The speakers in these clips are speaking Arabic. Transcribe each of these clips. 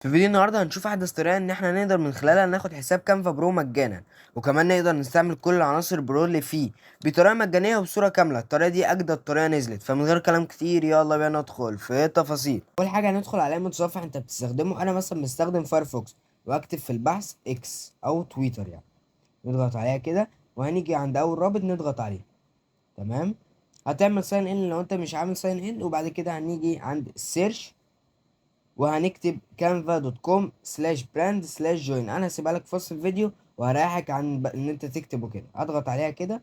في فيديو النهارده هنشوف احدث طريقه ان احنا نقدر من خلالها ناخد حساب كانفا برو مجانا، وكمان نقدر نستعمل كل العناصر برو اللي فيه بطريقه مجانيه وبصوره كامله. الطريقه دي اجدد طريقه نزلت، فمن غير كلام كتير يلا بينا ندخل في التفاصيل. اول حاجه هندخل على متصفح انت بتستخدمه. انا مثلا بستخدم فايرفوكس، واكتب في البحث اكس او تويتر يعني. نضغط عليها كده وهنيجي عند اول رابط نضغط عليه. تمام. هتعمل ساين ان لو انت مش عامل ساين ان، وبعد كده هنيجي عند السيرش وهنكتب canva.com/brand/join. انا هسيبها لك في وصف الفيديو وهريحك عن ان انت تكتبه كده. اضغط عليها كده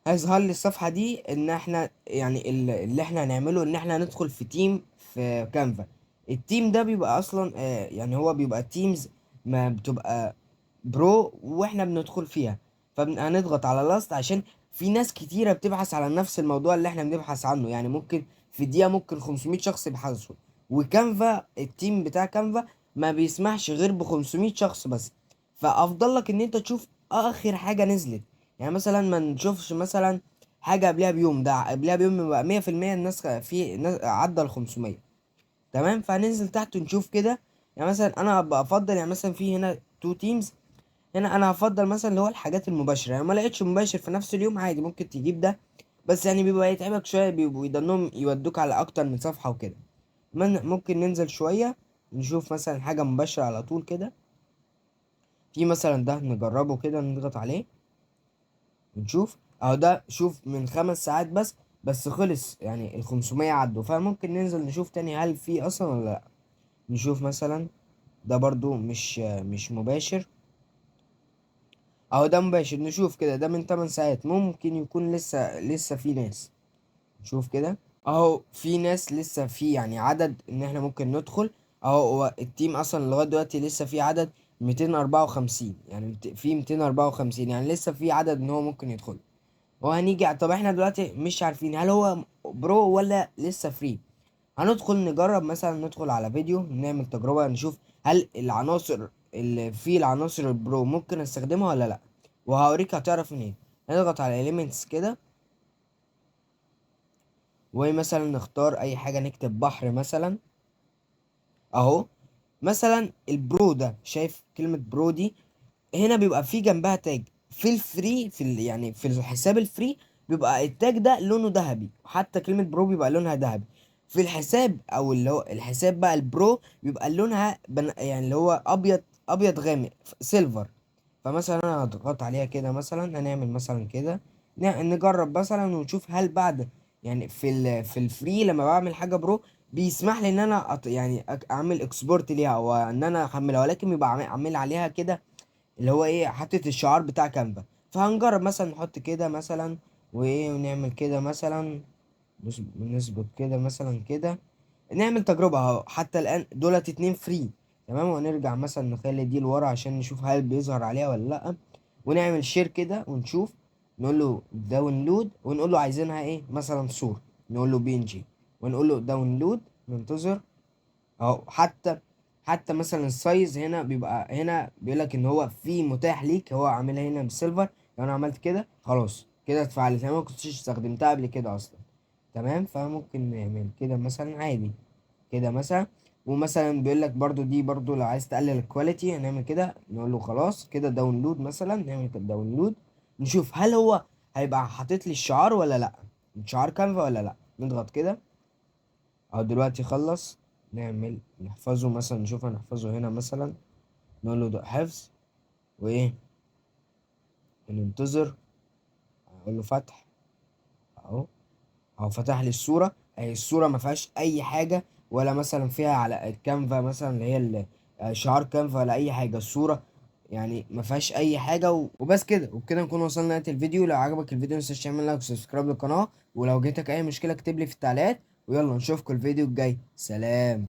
هيظهر لي الصفحه دي ان احنا يعني اللي احنا هنعمله ان احنا ندخل في تيم في كانفا. التيم ده بيبقى اصلا يعني هو بيبقى تيمز ما بتبقى برو واحنا بندخل فيها. فهنضغط على لاست عشان في ناس كتيرة بتبحث على نفس الموضوع اللي احنا بنبحث عنه. يعني ممكن في دقيقة ممكن 500 شخص يبحثوا، وكانفا التيم بتاع كانفا ما بيسمحش غير ب 500 شخص بس. فافضل لك ان انت تشوف اخر حاجة نزلت. يعني مثلا ما نشوفش مثلا حاجة قبلها بيوم، ده قبلها بيوم يبقى 100% الناس في ناس عدى ال 500. تمام. فهننزل تحت ونشوف كده. يعني مثلا انا بفضل يعني مثلا في هنا تو تيمز. هنا انا هفضل مثلا اللي هو الحاجات المباشره، يعني ما لقيتش مباشر في نفس اليوم عادي ممكن تجيب ده. بس يعني بيبقى يتعبك شويه، بيبقوا يضنهم يودوك على اكتر من صفحه وكده. ممكن ننزل شويه نشوف مثلا حاجه مباشره على طول كده. في مثلا ده نجربه كده، نضغط عليه ونشوف اهو. ده شوف من 5 ساعات بس خلص، يعني ال 500 عدوا. فممكن ننزل نشوف تاني هل في اصلا ولا لا. نشوف مثلا ده برضو مش مباشر. اهو ده مباشر. نشوف كده ده من 8 ساعات، ممكن يكون لسه في ناس. نشوف كده اهو في ناس لسه في يعني عدد ان احنا ممكن ندخل. اهو هو التيم اصلا لغايه دلوقتي لسه في عدد 254، يعني في 254 يعني لسه في عدد ان هو ممكن يدخل. وهنيجي طب احنا دلوقتي مش عارفين هل هو برو ولا لسه فري. هندخل نجرب مثلا، ندخل على فيديو نعمل تجربة نشوف هل العناصر اللي فيه العناصر البرو ممكن استخدمها ولا لا. وهوريك هتعرف منين. نضغط على elements كده، ومثلا نختار اي حاجة، نكتب بحر مثلا اهو. مثلا البرو ده، شايف كلمة برو دي؟ هنا بيبقى في جنبها تاج. في الفري يعني في الحساب الفري بيبقى التاج ده لونه ذهبي، وحتى كلمة برو بيبقى لونها ذهبي. في الحساب او اللي هو الحساب بقى البرو بيبقى لونها يعني اللي هو ابيض، ابيض غامق، سيلفر. فمثلا انا هضغط عليها كده، مثلا هنعمل مثلا كده. نجرب مثلا ونشوف هل بعد يعني في الفري لما بعمل حاجة برو بيسمح لي ان انا يعني اعمل اكسبورت ليها او ان انا احملها، ولكن بيبقى عامل عليها كده اللي هو ايه، حطيت الشعار بتاع كانفا. فهنجرب مثلا نحط كده مثلا، وايه ونعمل كده مثلا. نظبط كده مثلا كده. نعمل تجربة اهو. حتى الآن دولت 2 فري. تمام. ونرجع مثلا نخلي دي لورا عشان نشوف هل بيظهر عليها ولا لأ. ونعمل شير كده ونشوف. نقول له داونلود ونقول له عايزينها ايه، مثلا صورة. نقول له بي ان جي ونقول له داونلود. ننتظر اهو. حتى مثلا السايز هنا بيبقى هنا بيقول لك ان هو في متاح ليك، هو عاملها هنا بالسيلفر. لو انا عملت كده خلاص كده اتفعلت، انا ما كنتش استخدمتها قبل كده اصلا. تمام. فممكن نعمل كده مثلا عادي كده مثلا. ومثلا بيقول لك برضو دي برضو لو عايز تقلل الكواليتي هنعمل كده. نقول له خلاص كده داونلود مثلا، نعمل كده داونلود. نشوف هل هو هيبقى حاطط لي الشعار ولا لا، شعار كانفا ولا لا. نضغط كده اهو دلوقتي خلص. نعمل نحفظه مثلا، نشوف هنحفظه هنا مثلا. نقول له ده حفظ، وايه وننتظر. اقول له فتح اهو. اهو فتح لي الصورة. اهي الصورة ما فيهاش اي حاجة، ولا مثلا فيها على الكانفا مثلا اللي هي شعار كانفا ولا اي حاجة. الصورة يعني ما فيهاش اي حاجة وبس كده. وبكده نكون وصلنا لنهاية الفيديو. لو عجبك الفيديو متنساش تعمل لايك وسبسكرايب للقناة. ولو جيتك اي مشكلة اكتب لي في التعليقات. ويلا نشوفكم الفيديو الجاي. سلام.